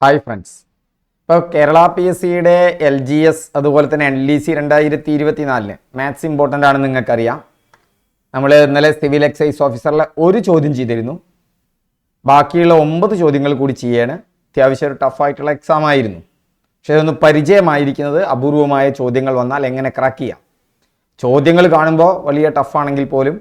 Hi friends. ഇപ്പോൾ Kerala PSCയുടെ LGS അതുപോലെ തന്നെ NLC 2024 മാത്സ് ഇമ്പോർട്ടൻ്റ് ആണെന്ന് നിങ്ങൾക്കറിയാം. നമ്മൾ ഇന്നലെ സിവിൽ എക്സൈസ് ഓഫീസറിലെ ഒരു ചോദ്യം ചെയ്തിരുന്നു. ബാക്കിയുള്ള 9 ചോദ്യങ്ങൾ കൂടി ചെയ്യാണ്. അത്യാവശ്യം ഒരു ടഫായിട്ടുള്ള എക്സാം ആയിരുന്നു. പക്ഷേ അതൊന്ന് പരിചയമായിരിക്കുന്നത് അപൂർവമായ ചോദ്യങ്ങൾ വന്നാൽ എങ്ങനെ ക്രാക്ക് ചെയ്യാം. ചോദ്യങ്ങൾ കാണുമ്പോൾ വലിയ ടഫാണെങ്കിൽ പോലും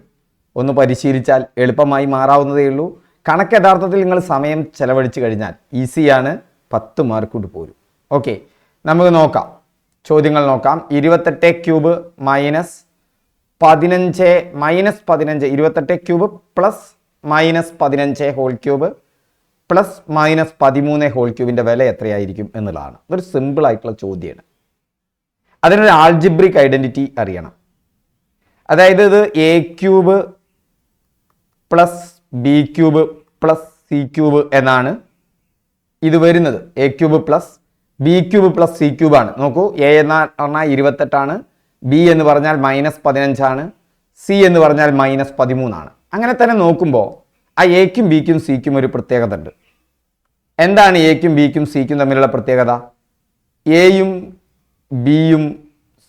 ഒന്ന് പരിശീലിച്ചാൽ എളുപ്പമായി മാറാവുന്നതേ ഉള്ളൂ. കണക്ക് യഥാർത്ഥത്തിൽ നിങ്ങൾ സമയം ചെലവഴിച്ച് കഴിഞ്ഞാൽ ഈസിയാണ്, 10 മാർക്ക് കൊണ്ട് പോരും. ഓക്കെ, നമുക്ക് നോക്കാം, ചോദ്യങ്ങൾ നോക്കാം. 28 cube minus 15 28 cube plus minus 15 whole cube plus minus 13 whole ക്യൂബിൻ്റെ വില എത്രയായിരിക്കും എന്നുള്ളതാണ്. ഇതൊരു സിമ്പിൾ ആയിട്ടുള്ള ചോദ്യമാണ്. അതിനൊരു ആൾജിബ്രിക് ഐഡൻറ്റിറ്റി അറിയണം. അതായത് ഇത് A cube plus B cube plus C cube എന്നാണ് ഇത് വരുന്നത്. A cube plus B cube plus C ക്യൂബാണ്. നോക്കൂ, എ എന്ന് പറഞ്ഞാൽ 28 ബി എന്ന് പറഞ്ഞാൽ മൈനസ് 15 സി എന്ന് പറഞ്ഞാൽ മൈനസ് 13 അങ്ങനെ തന്നെ നോക്കുമ്പോൾ ആ എക്കും ബിക്കും സിക്കും ഒരു പ്രത്യേകത ഉണ്ട്. എന്താണ് എക്കും ബിക്കും സിക്കും തമ്മിലുള്ള പ്രത്യേകത? എയും ബിയും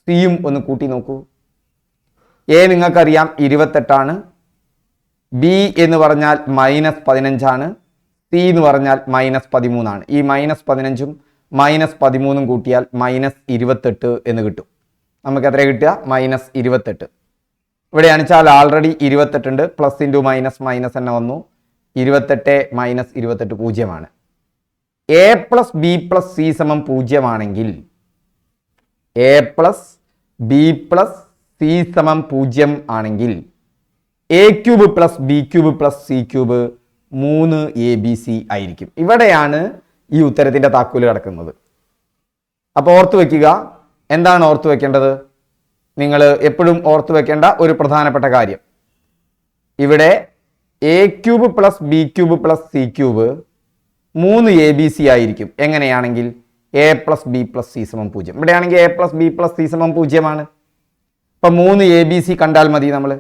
സിയും ഒന്ന് കൂട്ടി നോക്കൂ. എ നിങ്ങൾക്കറിയാം 28, ബി എന്ന് പറഞ്ഞാൽ മൈനസ് 15, സി എന്ന് പറഞ്ഞാൽ മൈനസ് 13. ഈ മൈനസ് 15 മൈനസ് 13 കൂട്ടിയാൽ മൈനസ് 28 എന്ന് കിട്ടും. നമുക്ക് എത്ര കിട്ടുക? മൈനസ് 28. ഇവിടെ അണിച്ചാൽ ആൾറെഡി 28 ഉണ്ട്. പ്ലസ് ഇൻറ്റു മൈനസ് മൈനസ് തന്നെ വന്നു. 28 minus 28 0. A plus B plus C സമം 0 ആണെങ്കിൽ A plus B plus C സമം 0 ആണെങ്കിൽ A cube plus B cube plus C cube 3ABC ആയിരിക്കും. ഇവിടെയാണ് ഈ ഉത്തരത്തിൻ്റെ താക്കോല് കിടക്കുന്നത്. അപ്പോൾ ഓർത്തു വെക്കുക. എന്താണ് ഓർത്തു വെക്കേണ്ടത്? നിങ്ങൾ എപ്പോഴും ഓർത്തു വെക്കേണ്ട ഒരു പ്രധാനപ്പെട്ട കാര്യം, ഇവിടെ A cube plus B cube plus C cube 3ABC ആയിരിക്കും. എങ്ങനെയാണെങ്കിൽ A plus B plus C സമം 0. ഇവിടെയാണെങ്കിൽ A plus B plus C സമം 0. അപ്പം 3ABC കണ്ടാൽ മതി. നമ്മൾ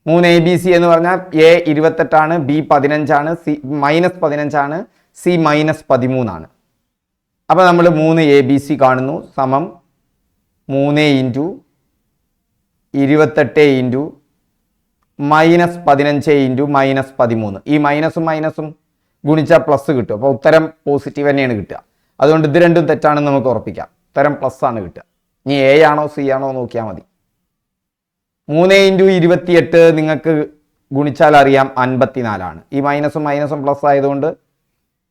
3ABC എന്ന് പറഞ്ഞാൽ A 28, B 15, C minus 15, C minus 13. അപ്പോൾ നമ്മൾ 3ABC കാണുന്നു സമം 3 into 28 into minus 15 into minus 13. ഈ മൈനസും മൈനസും ഗുണിച്ചാൽ പ്ലസ് കിട്ടും. അപ്പോൾ ഉത്തരം പോസിറ്റീവ് തന്നെയാണ് കിട്ടുക. അതുകൊണ്ട് ഇത് രണ്ടും തെറ്റാണെന്ന് നമുക്ക് ഉറപ്പിക്കാം. ഉത്തരം പ്ലസ് ആണ് കിട്ടുക. ഇനി എ ആണോ സി ആണോ നോക്കിയാൽ മതി. 3 ഇൻറ്റു 28 നിങ്ങൾക്ക് ഗുണിച്ചാൽ അറിയാം 54. ഈ മൈനസും മൈനസും പ്ലസ് ആയതുകൊണ്ട്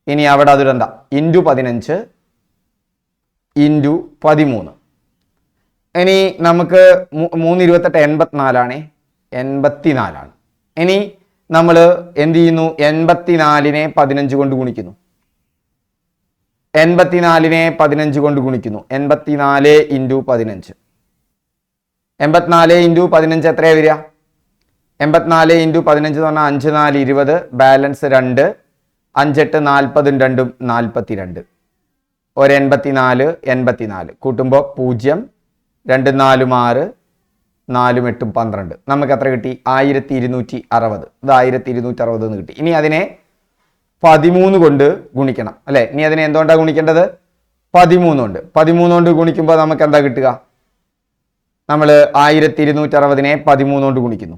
ഇനി അവിടെ അതിടണ്ട. Into 15 into 13. ഇനി നമുക്ക് 3 28 84. ഇനി നമ്മൾ എന്ത് ചെയ്യുന്നു? 84നെ 15 കൊണ്ട് ഗുണിക്കുന്നു. 84നെ 15 കൊണ്ട് ഗുണിക്കുന്നു. 84 ഇൻറ്റു 15. 84 ഇൻറ്റു 15 എത്രയാണ് വരിക? 84 ഇൻറ്റു 15 എന്ന് പറഞ്ഞാൽ 5 4 20, ബാലൻസ് 2, 5 8 40 2 42. ഒരു 84 കൂട്ടുമ്പോൾ 0, 2 4 6, 4 8 12. നമുക്ക് എത്ര കിട്ടി? 1260. ഇത് 1260 എന്ന് കിട്ടി. ഇനി അതിനെ 13 കൊണ്ട് ഗുണിക്കണം അല്ലേ? ഇനി അതിനെ എന്തുകൊണ്ടാണ് ഗുണിക്കേണ്ടത്? 13 കൊണ്ട്. 13 കൊണ്ട് ഗുണിക്കുമ്പോൾ നമുക്ക് എന്താ കിട്ടുക? നമ്മൾ 1260നെ 13 കൊണ്ട് ഗുണിക്കുന്നു.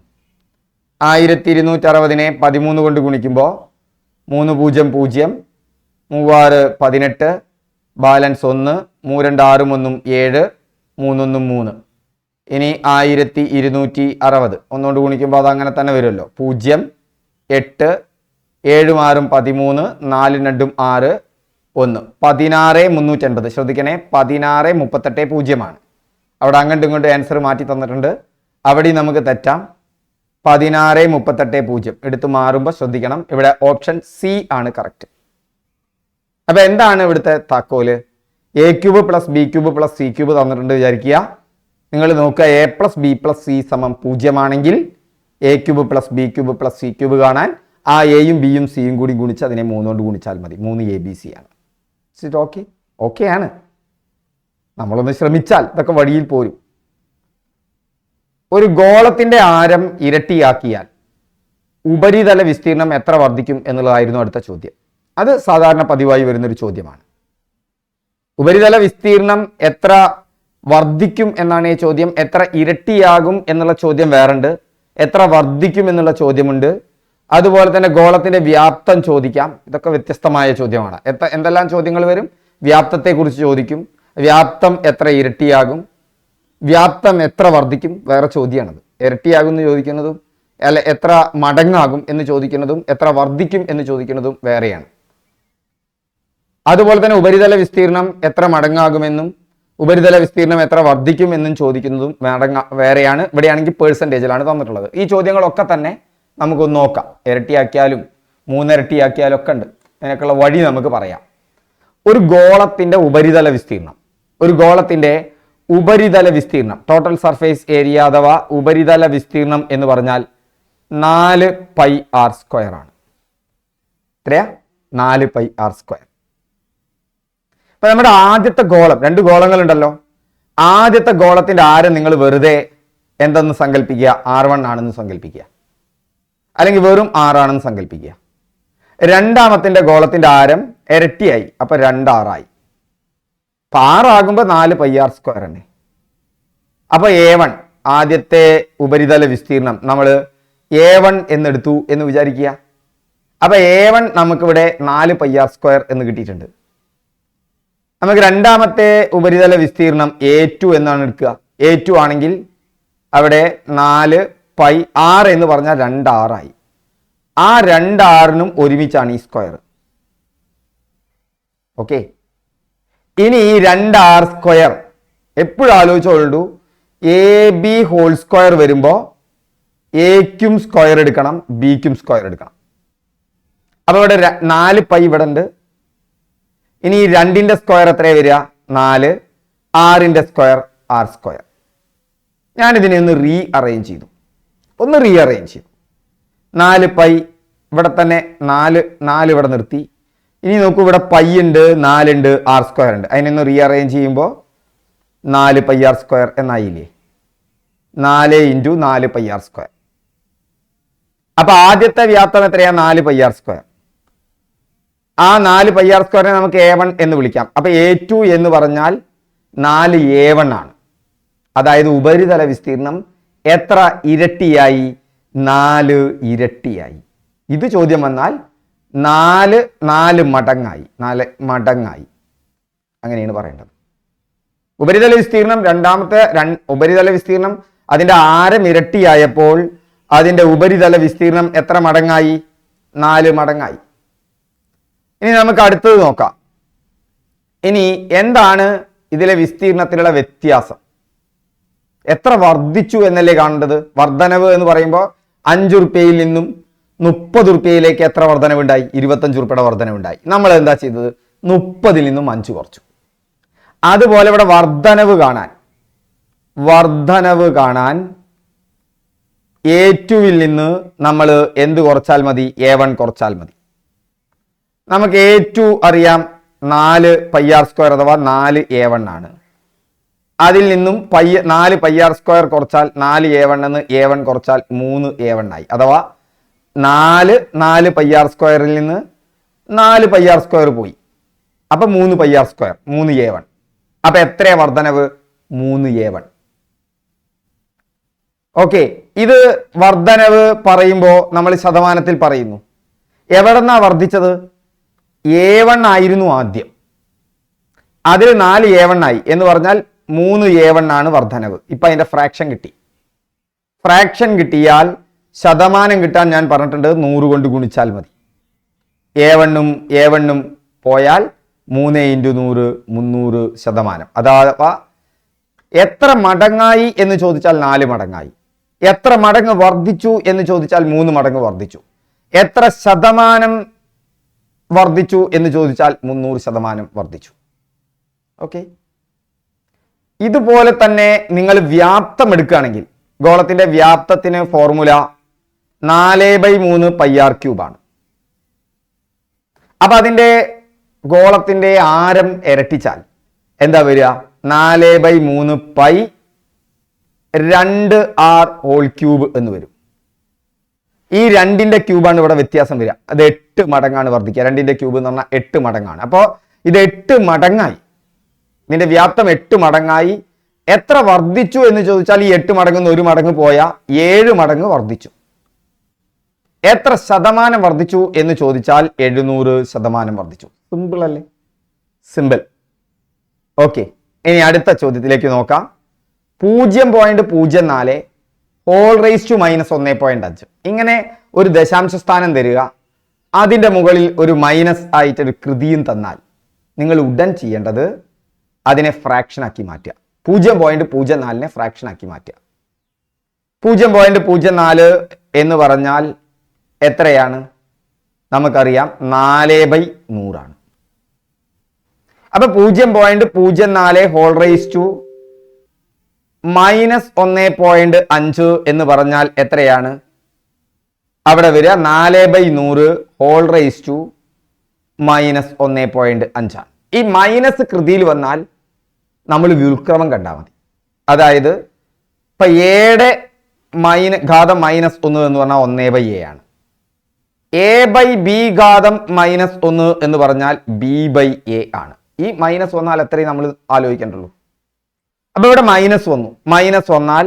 1260നെ 13 കൊണ്ട് ഗുണിക്കുമ്പോൾ 3 0 0, 3 6 18, ബാലൻസ് 1, 3 2 6 1 7, 3 1 3. ഇനി 1260 ഒന്നുകൊണ്ട് ഗുണിക്കുമ്പോൾ അത് അങ്ങനെ തന്നെ വരുമല്ലോ. 0 8 7 6 13, 4 2 6 1, 16 380. ശ്രദ്ധിക്കണേ, 16 38 0. അവിടെ അങ്ങോട്ടും ഇങ്ങോട്ടും ആൻസർ മാറ്റി തന്നിട്ടുണ്ട്. അവിടെ നമുക്ക് തെറ്റാം. 16 38 0 എടുത്ത് മാറുമ്പോൾ ശ്രദ്ധിക്കണം, ഇവിടെ ഓപ്ഷൻ സി ആണ് കറക്റ്റ്. അപ്പോൾ എന്താണ് ഇവിടുത്തെ താക്കോല്? A cube plus B cube plus C cube തന്നിട്ടുണ്ട് വിചാരിക്കുക. നിങ്ങൾ നോക്കുക, A plus B plus C സമം 0 ആണെങ്കിൽ A cube plus B cube plus C cube കാണാൻ ആ എയും ബിയും സിയും കൂടി ഗുണിച്ച് അതിനെ 3 കൊണ്ട് ഗുണിച്ചാൽ മതി. 3ABC ആണ്. ഓക്കെ ആണ്. നമ്മളൊന്ന് ശ്രമിച്ചാൽ ഇതൊക്കെ വഴിയിൽ പോരും. ഒരു ഗോളത്തിന്റെ ആരം ഇരട്ടിയാക്കിയാൽ ഉപരിതല വിസ്തീർണം എത്ര വർദ്ധിക്കും എന്നുള്ളതായിരുന്നു അടുത്ത ചോദ്യം. അത് സാധാരണ പതിവായി വരുന്നൊരു ചോദ്യമാണ്. ഉപരിതല വിസ്തീർണം എത്ര വർദ്ധിക്കും എന്നാണ് ഈ ചോദ്യം. എത്ര ഇരട്ടിയാകും എന്നുള്ള ചോദ്യം വേറുണ്ട്, എത്ര വർദ്ധിക്കും എന്നുള്ള ചോദ്യമുണ്ട്. അതുപോലെ തന്നെ ഗോളത്തിന്റെ വ്യാപ്തം ചോദിക്കാം. ഇതൊക്കെ വ്യത്യസ്തമായ ചോദ്യമാണ്. എന്തെല്ലാം ചോദ്യങ്ങൾ വരും? വ്യാപ്തത്തെക്കുറിച്ച് ചോദിക്കും, വ്യാപ്തം എത്ര ഇരട്ടിയാകും, വ്യാപ്തം എത്ര വർദ്ധിക്കും, വേറെ ചോദ്യമാണത്. ഇരട്ടിയാകും എന്ന് ചോദിക്കുന്നതും അല്ല എത്ര മടങ്ങാകും എന്ന് ചോദിക്കുന്നതും എത്ര വർദ്ധിക്കും എന്ന് ചോദിക്കുന്നതും വേറെയാണ്. അതുപോലെ തന്നെ ഉപരിതല വിസ്തീർണം എത്ര മടങ്ങാകുമെന്നും ഉപരിതല വിസ്തീർണം എത്ര വർദ്ധിക്കും എന്നും ചോദിക്കുന്നതും വേറെയാണ്. ഇവിടെയാണെങ്കിൽ പേഴ്സൻറ്റേജിലാണ് തന്നിട്ടുള്ളത്. ഈ ചോദ്യങ്ങളൊക്കെ തന്നെ നമുക്കൊന്ന് നോക്കാം. ഇരട്ടിയാക്കിയാലും മൂന്നിരട്ടിയാക്കിയാലും ഒക്കെ ഉണ്ട്. അതിനൊക്കെയുള്ള വഴി നമുക്ക് പറയാം. ഒരു ഗോളത്തിന്റെ ഉപരിതല വിസ്തീർണം, ഒരു ഗോളത്തിന്റെ ഉപരിതല വിസ്തീർണം, ടോട്ടൽ സർഫേസ് ഏരിയ അഥവാ ഉപരിതല വിസ്തീർണം എന്ന് പറഞ്ഞാൽ 4πr² ആണ്. എത്രയാ? 4πr². ഇപ്പൊ നമ്മുടെ ആദ്യത്തെ ഗോളം, 2 ഗോളങ്ങളുണ്ടല്ലോ. ആദ്യത്തെ ഗോളത്തിന്റെ ആരം നിങ്ങൾ വെറുതെ എന്തെന്ന് സങ്കല്പിക്കുക? R1 ആണെന്ന് സങ്കല്പിക്കുക, അല്ലെങ്കിൽ വെറും 6 ആണെന്ന് സങ്കല്പിക്കുക. രണ്ടാമത്തിന്റെ ഗോളത്തിന്റെ ആരം ഇരട്ടിയായി, അപ്പൊ 2r ആയി. അപ്പൊ 6 ആകുമ്പോ 4πr² തന്നെ. അപ്പൊ A1 ആദ്യത്തെ ഉപരിതല വിസ്തീർണം നമ്മൾ A1 എന്നെടുത്തു എന്ന് വിചാരിക്കുക. അപ്പൊ A1 നമുക്കിവിടെ 4πr² എന്ന് കിട്ടിയിട്ടുണ്ട്. നമുക്ക് രണ്ടാമത്തെ ഉപരിതല വിസ്തീർണം A2 എന്നാണ് എടുക്കുക. A2 ആണെങ്കിൽ അവിടെ 4πr എന്ന് പറഞ്ഞാൽ 2r ആയി. ആ 2rനും ഒരുമിച്ചാണ് ഈ സ്ക്വയർ. ഓക്കെ, ഇനി ഈ 2r² എപ്പോഴും ആലോചിച്ചോളൂ. AB² വരുമ്പോ എക്കും സ്ക്വയർ എടുക്കണം, ബിക്കും സ്ക്വയർ എടുക്കണം. അപ്പൊ ഇവിടെ 4π ഇവിടെ ഉണ്ട്. ഇനി 2ന്റെ സ്ക്വയർ എത്രയാണ് വരിക? 4. 6ന്റെ സ്ക്വയർ r². ഞാനിതിനെ ഒന്ന് റീഅറേഞ്ച് ചെയ്തു. 4π ഇവിടെ തന്നെ 4 ഇവിടെ നിർത്തി. ഇനി നോക്കൂ, ഇവിടെ π ഉണ്ട്, 4 ഉണ്ട്, r² ഉണ്ട്. അതിനൊന്ന് റീഅറേഞ്ച് ചെയ്യുമ്പോൾ 4πr² എന്നായില്ലേ? 4 × 4πr². അപ്പൊ ആദ്യത്തെ വ്യാപ്തം എത്രയാ? 4πr². ആ 4πr² നമുക്ക് A1 എന്ന് വിളിക്കാം. അപ്പൊ A2 എന്ന് പറഞ്ഞാൽ 4A1 ആണ്. അതായത് ഉപരിതല വിസ്തീർണം എത്ര ഇരട്ടിയായി? 4 ഇരട്ടിയായി. ഇത് ചോദ്യം വന്നാൽ 4 മടങ്ങായി, 4 മടങ്ങായി, അങ്ങനെയാണ് പറയേണ്ടത്. ഉപരിതല വിസ്തീർണം രണ്ടാമത്തെ ഉപരിതല വിസ്തീർണം അതിന്റെ ആരം ഇരട്ടിയായപ്പോൾ അതിന്റെ ഉപരിതല വിസ്തീർണം എത്ര മടങ്ങായി? 4 മടങ്ങായി. ഇനി നമുക്ക് അടുത്തത് നോക്കാം. ഇനി എന്താണ് ഇതിലെ വിസ്തീർണത്തിലുള്ള വ്യത്യാസം? എത്ര വർദ്ധിച്ചു എന്നല്ലേ കാണേണ്ടത്? വർധനവ് എന്ന് പറയുമ്പോൾ 5 ഉറുപ്പ്യയിൽ നിന്നും 30 ഉറുപ്പ്യയിലേക്ക് എത്ര വർധനവുണ്ടായി? 25 ഉറുപ്പ്യയുടെ വർധനവുണ്ടായി. നമ്മൾ എന്താ ചെയ്തത്? 30ൽ നിന്നും 5 കുറച്ചു. അതുപോലെ ഇവിടെ വർധനവ് കാണാൻ A2വിൽ നിന്ന് നമ്മൾ എന്ത് കുറച്ചാൽ മതി? A1 കുറച്ചാൽ മതി. നമുക്ക് A2 അറിയാം 4πr² അഥവാ 4A1 ആണ്. അതിൽ നിന്നും 4πr² കുറച്ചാൽ 4A1 എന്ന് A1 കുറച്ചാൽ 3A1 ആയി. അഥവാ 4πr² നിന്ന് 4πr² പോയി. അപ്പൊ 3πr², 3A1. അപ്പൊ എത്രയാ വർധനവ്? 3A1. ഓക്കെ, ഇത് വർധനവ് പറയുമ്പോൾ നമ്മൾ ശതമാനത്തിൽ പറയുന്നു. എവിടെന്നാ വർദ്ധിച്ചത്? A1 ആയിരുന്നു ആദ്യം, അതിൽ 4A1 ആയി എന്ന് പറഞ്ഞാൽ 3A1 ആണ് വർധനവ്. ഇപ്പൊ അതിന്റെ ഫ്രാക്ഷൻ കിട്ടി. ഫ്രാക്ഷൻ കിട്ടിയാൽ ശതമാനം കിട്ടാൻ ഞാൻ പറഞ്ഞിട്ടുണ്ട് 100 കൊണ്ട് ഗുണിച്ചാൽ മതി. A1 പോയാൽ 3 × 100 300%. അഥവാ എത്ര മടങ്ങായി എന്ന് ചോദിച്ചാൽ 4 മടങ്ങായി. എത്ര മടങ്ങ് വർദ്ധിച്ചു എന്ന് ചോദിച്ചാൽ 3 മടങ്ങ് വർദ്ധിച്ചു. എത്ര ശതമാനം വർദ്ധിച്ചു എന്ന് ചോദിച്ചാൽ 300% വർദ്ധിച്ചു. ഓക്കെ, ഇതുപോലെ തന്നെ നിങ്ങൾ വ്യാപ്തം എടുക്കുകയാണെങ്കിൽ ഗോളത്തിന്റെ വ്യാപ്തത്തിന് ഫോർമുല 4/3πr³ ആണ്. അപ്പൊ അതിന്റെ ഗോളത്തിന്റെ ആരം ഇരട്ടിച്ചാൽ എന്താ വരിക? 4/3π2r³ എന്ന് വരും. ഈ 2ന്റെ ക്യൂബാണ് ഇവിടെ വ്യത്യാസം വരിക. അത് 8 മടങ്ങാണ് വർദ്ധിക്കുക. 2ന്റെ ക്യൂബ് എന്ന് പറഞ്ഞാൽ 8 മടങ്ങാണ്. അപ്പോൾ ഇത് 8 മടങ്ങായി. ഇതിന്റെ വ്യാപ്തം 8 മടങ്ങായി. എത്ര വർദ്ധിച്ചു എന്ന് ചോദിച്ചാൽ ഈ 8 മടങ്ങുന്ന 1 മടങ്ങ് പോയാൽ 7 മടങ്ങ് വർദ്ധിച്ചു. എത്ര ശതമാനം വർദ്ധിച്ചു എന്ന് ചോദിച്ചാൽ 700% വർദ്ധിച്ചു. സിമ്പിൾ അല്ലേ? സിമ്പിൾ. ഓക്കെ, ഇനി അടുത്ത ചോദ്യത്തിലേക്ക് നോക്കാം. 0.04 ഹോൾ റേസ് ടു -1.5 ഇങ്ങനെ ഒരു ദശാംശ സ്ഥാനം തരിക. അതിൻ്റെ മുകളിൽ ഒരു മൈനസ് ആയിട്ടൊരു കൃതിയും തന്നാൽ നിങ്ങൾ ഉടൻ ചെയ്യേണ്ടത് അതിനെ ഫ്രാക്ഷൻ ആക്കി മാറ്റുക. 0.04 ഫ്രാക്ഷൻ ആക്കി മാറ്റുക. 0.04 എന്ന് പറഞ്ഞാൽ എത്രയാണ്? നമുക്കറിയാം 4/100 ആണ്. അപ്പൊ 0.04 ഹോൾ റേസ് ടു -1.5 എന്ന് പറഞ്ഞാൽ എത്രയാണ്? അവിടെ വരിക 4/100 ഹോൾ റേസ് ടു -1.5 ആണ്. ഈ മൈനസ് കൃതിയിൽ വന്നാൽ നമ്മൾ വ്യുൽക്രമം കണ്ടാൽ മതി. അതായത് ഇപ്പൊ എയുടെ ഘാതം -1 എന്ന് പറഞ്ഞാൽ 1/a ആണ്. a/b ഘാതം -1 എന്ന് പറഞ്ഞാൽ b/a ആണ്. ഈ മൈനസ് വന്നാൽ എത്രയും നമ്മൾ ആലോചിക്കേണ്ടുള്ളൂ. അപ്പൊ ഇവിടെ മൈനസ് വന്നു. മൈനസ് വന്നാൽ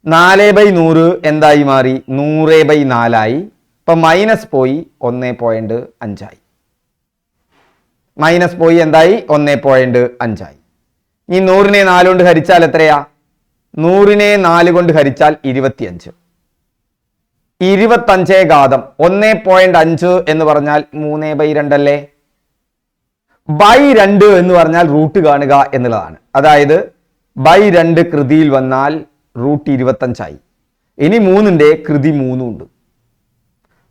4/100 എന്തായി മാറി? 100/4 ആയി. ഇപ്പൊ മൈനസ് പോയി 1.5 ആയി. മൈനസ് പോയി എന്തായി? 1.5 ആയി. ഈ 100നെ 4 കൊണ്ട് ഹരിച്ചാൽ എത്രയാ? 100നെ 4 കൊണ്ട് ഹരിച്ചാൽ 25. 25 ഘാതം 1.5 എന്ന് പറഞ്ഞാൽ 3/2 അല്ലേ? /2 എന്ന് പറഞ്ഞാൽ റൂട്ട് കാണുക എന്നുള്ളതാണ്. അതായത് /2 കൃതിയിൽ വന്നാൽ √25 ആയി. ഇനി 3ന്റെ കൃതി 3 ഉണ്ട്.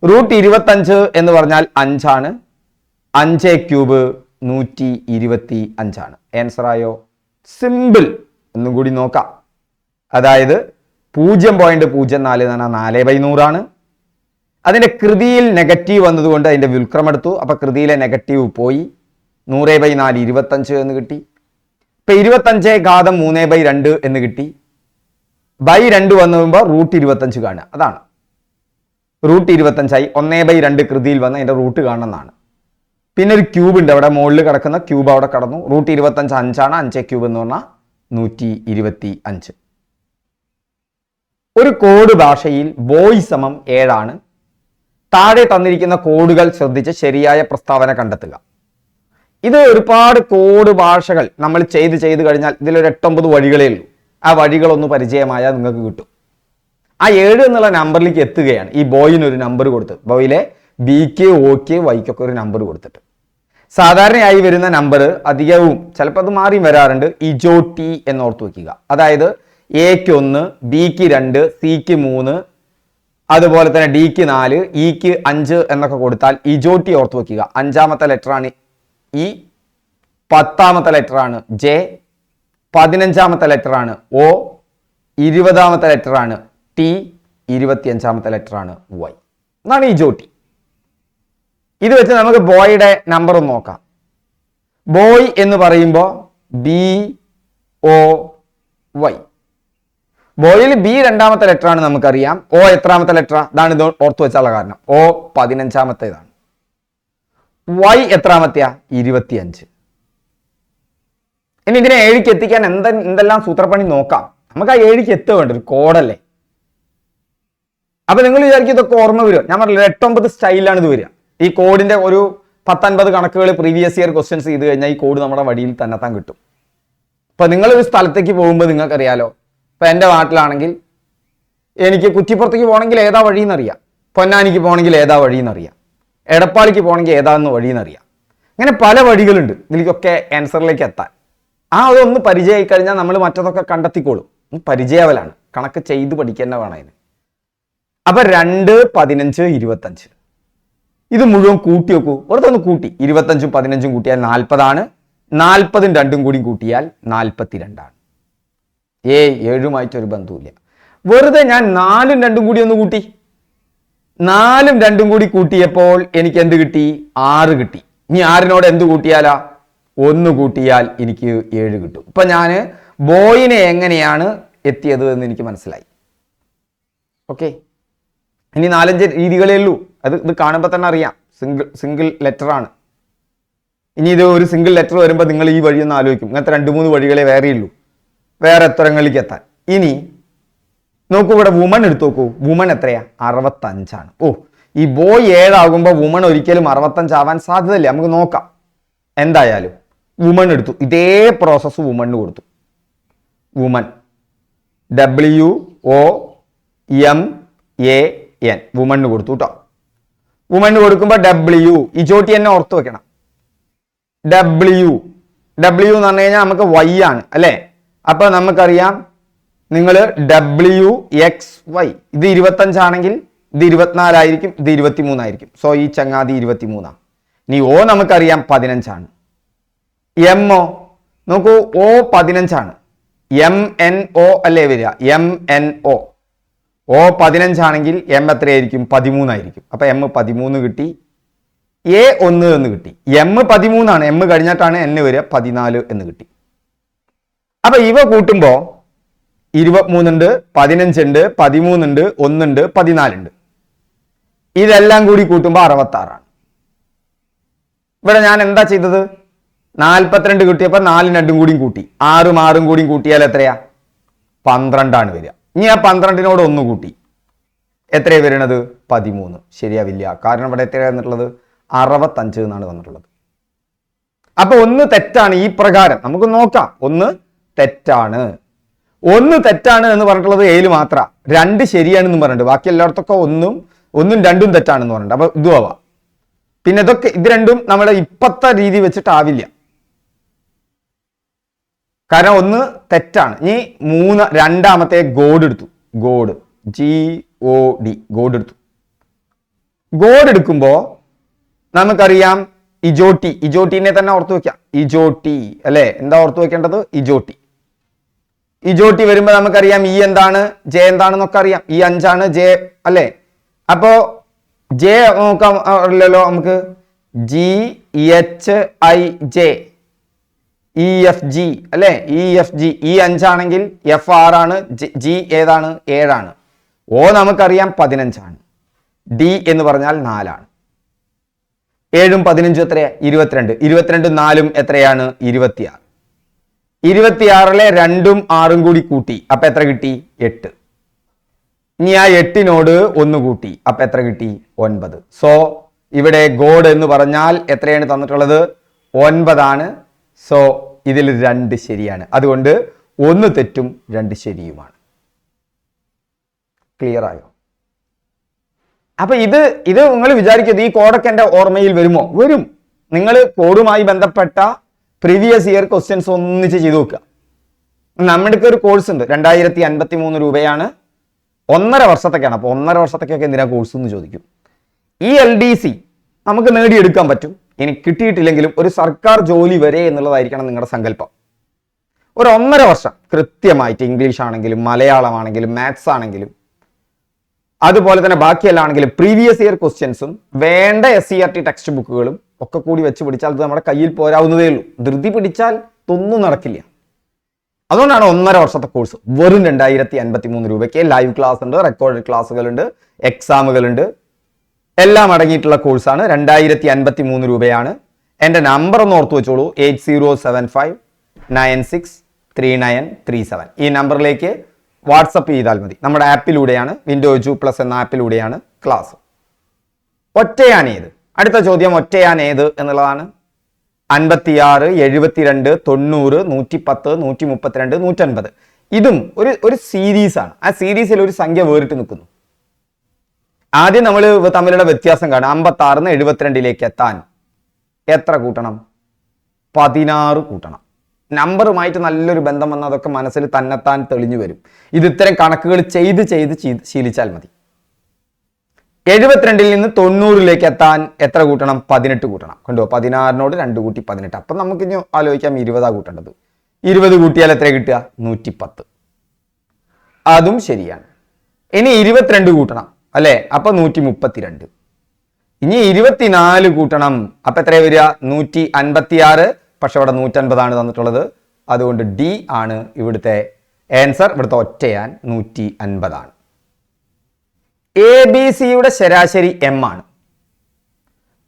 √25 എന്ന് പറഞ്ഞാൽ 5 ആണ്. 5³ 125 ആണ്. ആൻസർ ആയോ? സിമ്പിൾ. ഒന്നും കൂടി നോക്കാം. അതായത് 0.04 എന്ന് പറഞ്ഞാൽ 4/100 ആണ്. അതിന്റെ കൃതിയിൽ നെഗറ്റീവ് വന്നതുകൊണ്ട് അതിന്റെ വ്യുൽക്രമം എടുത്തു. അപ്പൊ കൃതിയിലെ നെഗറ്റീവ് പോയി. 100/4 25 എന്ന് കിട്ടി. ഇപ്പൊ 25 ഘാതം 3/2 എന്ന് കിട്ടി. /2 വന്നു കഴിയുമ്പോൾ √25 കാണുക. അതാണ് √25 ആയി. 1/2 കൃതിയിൽ വന്ന് അതിന്റെ റൂട്ട് കാണുന്നതാണ്. പിന്നെ ഒരു ക്യൂബ് ഉണ്ട് അവിടെ മുകളിൽ കിടക്കുന്ന ക്യൂബ് അവിടെ കടന്നു. √25 5 ആണ്. 5³ എന്ന് പറഞ്ഞാൽ 125. ഒരു കോഡ് ഭാഷയിൽ ബോയ് സമം 7 ആണ്. താഴെ തന്നിരിക്കുന്ന കോഡുകൾ ശ്രദ്ധിച്ച് ശരിയായ പ്രസ്താവന കണ്ടെത്തുക. ഇത് ഒരുപാട് കോഡ് ഭാഷകൾ നമ്മൾ ചെയ്ത് കഴിഞ്ഞാൽ ഇതിലൊരു 8-9 വഴികളേ ഉള്ളൂ. ആ വഴികളൊന്ന് പരിചയമായാൽ നിങ്ങൾക്ക് കിട്ടും. ആ 7 എന്നുള്ള നമ്പറിലേക്ക് എത്തുകയാണ്. ഈ ബോയിന് ഒരു നമ്പർ കൊടുത്ത്, ബോയിലെ ബിക്ക് ഓക്ക് വൈക്കൊക്കെ ഒരു നമ്പർ കൊടുത്തിട്ട് സാധാരണയായി വരുന്ന നമ്പർ അധികവും ചിലപ്പോൾ അത് മാറിയും വരാറുണ്ട്. ഇജോട്ടി എന്നോർത്ത് വയ്ക്കുക. അതായത് എക്ക് 1, ബിക്ക് 2, സിക്ക് 3, അതുപോലെ തന്നെ ഡിക്ക് 4, ഇക്ക് 5 എന്നൊക്കെ കൊടുത്താൽ ഇജോട്ടി ഓർത്ത് വയ്ക്കുക. 5ാമത്തെ ലെറ്ററാണ് ഇ, 10ാമത്തെ ലെറ്ററാണ് ജെ, 15ാമത്തെ ലെറ്ററാണ് ഒ, 20ാമത്തെ ലെറ്ററാണ് ടി, 25ാമത്തെ ലെറ്ററാണ് വൈ. എന്നാണ് ഇജോട്ടി. ഇത് വെച്ച് നമുക്ക് ബോയുടെ നമ്പർ ഒന്ന് നോക്കാം. ബോയ് എന്ന് പറയുമ്പോൾ BOY. ബോയിൽ ബി 2ാമത്തെ ലെറ്ററാണ് നമുക്കറിയാം. ഒ എത്രാമത്തെ ലെറ്ററാ? ഇതാണ് ഇത് ഓർത്തു വെച്ചാലുള്ള കാരണം. ഒ 15ാമത്തേതാണ്. വൈ എത്രാമത്തെയാ? 25. ഇനി ഇതിനെ 7ക്ക് എത്തിക്കാൻ എന്തെല്ലാം സൂത്രപ്പണി നോക്കാം. നമുക്ക് ആ 7ക്ക് എത്തുക വേണ്ട, ഒരു കോഡല്ലേ. അപ്പൊ നിങ്ങൾ വിചാരിക്കും ഇതൊക്കെ ഓർമ്മ വരും. ഞാൻ പറഞ്ഞില്ല 8-9 സ്റ്റൈലാണ് ഇത് വരിക. ഈ കോഡിന്റെ ഒരു 10-50 കണക്കുകൾ പ്രീവിയസ് ഇയർ ക്വസ്റ്റ്യൻസ് ചെയ്ത് കഴിഞ്ഞാൽ ഈ കോഡ് നമ്മുടെ വഴിയിൽ തന്നെത്താൻ കിട്ടും. ഇപ്പൊ നിങ്ങളൊരു സ്ഥലത്തേക്ക് പോകുമ്പോൾ നിങ്ങൾക്കറിയാലോ. ഇപ്പൊ എൻ്റെ നാട്ടിലാണെങ്കിൽ എനിക്ക് കുറ്റിപ്പുറത്തേക്ക് പോകണമെങ്കിൽ ഏതാ വഴിയെന്നറിയാം. പൊന്നാനിക്ക് പോകണമെങ്കിൽ ഏതാ വഴിയെന്നറിയാം. എടപ്പാളിക്ക് പോകണമെങ്കിൽ ഏതാന്ന് വഴിയെന്നറിയാം. അങ്ങനെ പല വഴികളുണ്ട് ഇതിലേക്കൊക്കെ ആൻസറിലേക്ക് എത്താൻ. ആ അതൊന്ന് പരിചയമായി കഴിഞ്ഞാൽ നമ്മൾ മറ്റതൊക്കെ കണ്ടെത്തിക്കോളും. പരിചയാവലാണ്, കണക്ക് ചെയ്ത് പഠിക്കുക വേണം അതിന്. അപ്പൊ 2, 15, 25 ഇത് മുഴുവൻ കൂട്ടി വെക്കൂ. വെറുതെ കൂട്ടി 25ഉം 15ഉം കൂട്ടിയാൽ 40 ആണ്. 40ഉം 2ഉം കൂടി കൂട്ടിയാൽ 42 ആണ്. 7ഉമായിട്ടൊരു ബന്ധവുമില്ല. വെറുതെ ഞാൻ 4ഉം 2ഉം കൂടി ഒന്ന് കൂട്ടി. 4ഉം 2ഉം കൂടി കൂട്ടിയപ്പോൾ എനിക്ക് എന്ത് കിട്ടി? 6 കിട്ടി. ഇനി 6നോട് എന്ത് കൂട്ടിയാലാ? 1 കൂട്ടിയാൽ എനിക്ക് 7 കിട്ടും. ഇപ്പൊ ഞാൻ ബോയിനെ എങ്ങനെയാണ് എത്തിയത് എന്ന് എനിക്ക് മനസ്സിലായി. ഓക്കെ, ഇനി 4-5 രീതികളേ ഉള്ളൂ. ഇത് കാണുമ്പോൾ തന്നെ അറിയാം, സിംഗിൾ ലെറ്റർ ആണ്. ഇനി ഇത് ഒരു സിംഗിൾ ലെറ്റർ വരുമ്പോൾ നിങ്ങൾ ഈ വഴിയൊന്ന് ആലോചിക്കും. ഇങ്ങനത്തെ 2-3 വഴികളെ വേറെ ഉള്ളൂ വേറെ എത്രങ്ങളിലേക്ക് എത്താൻ. ഇനി നോക്കൂ, ഇവിടെ വുമൺ എടുത്തു നോക്കൂ. വുമൺ എത്രയാ? 65ആണ്. ഈ ബോയ് 7 ആകുമ്പോൾ വുമൺ ഒരിക്കലും 65 ആവാൻ സാധ്യതയില്ല. നമുക്ക് നോക്കാം. എന്തായാലും വുമൺ എടുത്തു. ഇതേ പ്രോസസ്സ് വുമണിന് കൊടുത്തു. വുമൺ WOMAN വുമണിന് കൊടുത്തു കേട്ടോ. വുമണിന് കൊടുക്കുമ്പോൾ W ഇജോട്ടി തന്നെ ഓർത്ത് വെക്കണം. W എന്ന് പറഞ്ഞു കഴിഞ്ഞാൽ നമുക്ക് Y ആണ് അല്ലേ? അപ്പൊ നമുക്കറിയാം, നിങ്ങൾ WXY ഇത് 25 ആണെങ്കിൽ ഇത് 24 ആയിരിക്കും, ഇത് 23 ആയിരിക്കും. സോ ഈ ചങ്ങാതി 23. ഇനി O നമുക്കറിയാം 15 ആണ്. M നോക്കൂ, O 15 ആണ്. MNO അല്ലേ വരിക? MNO O 15 ആണെങ്കിൽ M എത്രയായിരിക്കും? 13 ആയിരിക്കും. അപ്പൊ M 13 കിട്ടി. A 1 എന്ന് കിട്ടി. M 13 ആണ്. M കഴിഞ്ഞിട്ടാണ് N വരിക. 14 എന്ന് കിട്ടി. അപ്പൊ ഇവ കൂട്ടുമ്പോ 23 ഉണ്ട്, 15 ഉണ്ട്, 13 ഉണ്ട്, 1 ഉണ്ട്, 14 ഉണ്ട്. ഇതെല്ലാം കൂടി കൂട്ടുമ്പോൾ 66 ആണ്. ഇവിടെ ഞാൻ എന്താ ചെയ്തത്? 42 കിട്ടിയപ്പോൾ 4 2 കൂടിയും കൂട്ടി. 6 6 കൂടിയും കൂട്ടിയാൽ എത്രയാ? 12 ആണ് വരിക. ഇനി ആ 12നോട് 1 കൂട്ടി. എത്രയാണ് വരുന്നത്? 13. ശരിയാവില്ല. കാരണം ഇവിടെ എത്രയാണ് വന്നിട്ടുള്ളത്? 65 എന്നാണ് വന്നിട്ടുള്ളത്. അപ്പൊ 1 തെറ്റാണ്. ഈ പ്രകാരം നമുക്ക് നോക്കാം. 1 തെറ്റാണ്. 1 തെറ്റാണ് എന്ന് പറഞ്ഞിട്ടുള്ളത് A മാത്രം. 2 ശരിയാണെന്ന് പറഞ്ഞിട്ടുണ്ട്. ബാക്കി എല്ലായിടത്തൊക്കെ 1 1 2 തെറ്റാണെന്ന് പറഞ്ഞിട്ടുണ്ട്. അപ്പൊ ഇതും ആവാം. പിന്നെ ഇത് രണ്ടും നമ്മുടെ ഇപ്പത്തെ രീതി വെച്ചിട്ടാവില്ല. കാരണം 1 തെറ്റാണ്. ഇനി രണ്ടാമത്തെ ഗോഡ് എടുത്തു. ഗോഡ് GOD ഗോഡ് എടുത്തു. ഗോഡ് എടുക്കുമ്പോ നമുക്കറിയാം ഇജോട്ടിനെ തന്നെ ഓർത്തു വെക്കാം. ഇജോട്ടി അല്ലെ? എന്താ ഓർത്തു വെക്കേണ്ടത്? ഇജോട്ടി വരുമ്പോ നമുക്കറിയാം E എന്താണ്, J എന്താണെന്നൊക്കെ അറിയാം. E 5 ആണ്, J അല്ലെ? അപ്പോ J നോക്കാം അല്ലല്ലോ നമുക്ക്. GHIJ EFG അല്ലെ? EFG E 5 ആണെങ്കിൽ F 6 ആണ്, G ഏതാണ്? 7 ആണ്. O നമുക്കറിയാം 15 ആണ്. D എന്ന് പറഞ്ഞാൽ 4 ആണ്. 7ഉം 15ഉം എത്രയാ? 22. 22ഉം 4ഉം എത്രയാണ്? 26. 26ലെ 2ഉം 6ഉം കൂടി കൂട്ടി. അപ്പൊ എത്ര കിട്ടി? 8. ഇനി ആ 8നോട് 1 കൂട്ടി. അപ്പൊ എത്ര കിട്ടി? 9. സോ ഇവിടെ ഗോഡ് എന്ന് പറഞ്ഞാൽ എത്രയാണ് തന്നിട്ടുള്ളത്? 9 ആണ്. സോ ഇതിൽ 2 ശരിയാണ്. അതുകൊണ്ട് 1 തെറ്റും 2 ശരിയുമാണ്. ക്ലിയർ ആയോ? അപ്പൊ ഇത് നിങ്ങൾ വിചാരിക്കുന്നത് ഈ കോഡൊക്കെ എൻ്റെ ഓർമ്മയിൽ വരുമോ? വരും. നിങ്ങൾ കോഡുമായി ബന്ധപ്പെട്ട പ്രീവിയസ് ഇയർ ക്വസ്റ്റ്യൻസ് ഒന്നിച്ച് ചെയ്തു നോക്കുക. നമ്മുടെ ഒരു കോഴ്സ് ഉണ്ട്, 2053 രൂപയാണ്. 1.5 വർഷത്തേക്കാണ്. അപ്പൊ 1.5 വർഷത്തേക്കൊക്കെ എന്തിനാ കോഴ്സ് എന്ന് ചോദിക്കും. ഈ LDC നമുക്ക് നേടിയെടുക്കാൻ പറ്റും. ഇനി കിട്ടിയിട്ടില്ലെങ്കിലും ഒരു സർക്കാർ ജോലി വരെ എന്നുള്ളതായിരിക്കണം നിങ്ങളുടെ സങ്കല്പം. ഒരു 1.5 വർഷം കൃത്യമായിട്ട് ഇംഗ്ലീഷ് ആണെങ്കിലും മലയാളമാണെങ്കിലും മാത്സ് ആണെങ്കിലും അതുപോലെ തന്നെ ബാക്കിയെല്ലാം ആണെങ്കിലും പ്രീവിയസ് ഇയർ ക്വസ്റ്റ്യൻസും വേണ്ട SCERT ടെക്സ്റ്റ് ബുക്കുകളും ഒക്കെ കൂടി വെച്ച് പിടിച്ചാൽ അത് നമ്മുടെ കയ്യിൽ പോരാവുന്നതേ ഉള്ളൂ. ധൃതി പിടിച്ചാൽ ഒന്നും നടക്കില്ല. അതുകൊണ്ടാണ് 1.5 വർഷത്തെ കോഴ്സ് വെറും 2053 രൂപയ്ക്ക്. ലൈവ് ക്ലാസ് ഉണ്ട്, റെക്കോർഡ് ക്ലാസ്സുകളുണ്ട്, എക്സാമുകളുണ്ട്, എല്ലാം അടങ്ങിയിട്ടുള്ള കോഴ്സാണ്. 2053 രൂപയാണ്. എൻ്റെ നമ്പർ ഒന്ന് ഓർത്തു വെച്ചോളൂ, 8075963937. ഈ നമ്പറിലേക്ക് വാട്സപ്പ് ചെയ്താൽ മതി. നമ്മുടെ ആപ്പിലൂടെയാണ്, വിൻഡോസ് പ്ലസ് എന്ന ആപ്പിലൂടെയാണ് ക്ലാസ്. ഒറ്റയാൻ ഏത്? അടുത്ത ചോദ്യം ഒറ്റയാൻ ഏത് എന്നുള്ളതാണ്. 56, 72, 90, 110, 132, 150. ഇതും ഒരു സീരീസാണ്. ആ സീരീസിൽ ഒരു സംഖ്യ വേറിട്ട് നിൽക്കുന്നു. ആദ്യം നമ്മൾ തമ്മിലുള്ള വ്യത്യാസം കാണാം. 56 72ലേക്ക് എത്താൻ എത്ര കൂട്ടണം? 16 കൂട്ടണം. നമ്പറുമായിട്ട് നല്ലൊരു ബന്ധം വന്നാൽ അതൊക്കെ മനസ്സിൽ തന്നെത്താൻ തെളിഞ്ഞു വരും. ഇത് ഇത്തരം കണക്കുകൾ ചെയ്ത് ശീലിച്ചാൽ മതി. 72ൽ നിന്ന് 90ലേക്ക് എത്താൻ എത്ര കൂട്ടണം? 18 കൂട്ടണം. കണ്ടോ? 16നോട് 2 കൂട്ടി 18. അപ്പം നമുക്ക് ഇനി ആലോചിക്കാം 20 കൂട്ടേണ്ടത്. 20 കൂട്ടിയാൽ എത്ര കിട്ടുക? 110. അതും ശരിയാണ്. ഇനി 22 കൂട്ടണം അല്ലെ? അപ്പൊ 132. ഇനി 24 കൂട്ടണം. അപ്പൊ എത്ര വരിക? 156. പക്ഷെ അവിടെ 150 തന്നിട്ടുള്ളത്. അതുകൊണ്ട് D ആണ് ഇവിടുത്തെ ആൻസർ. ഇവിടുത്തെ ഒറ്റയാൻ 150 ആണ്. എ ബി സിയുടെ ശരാശരി എം ആണ്.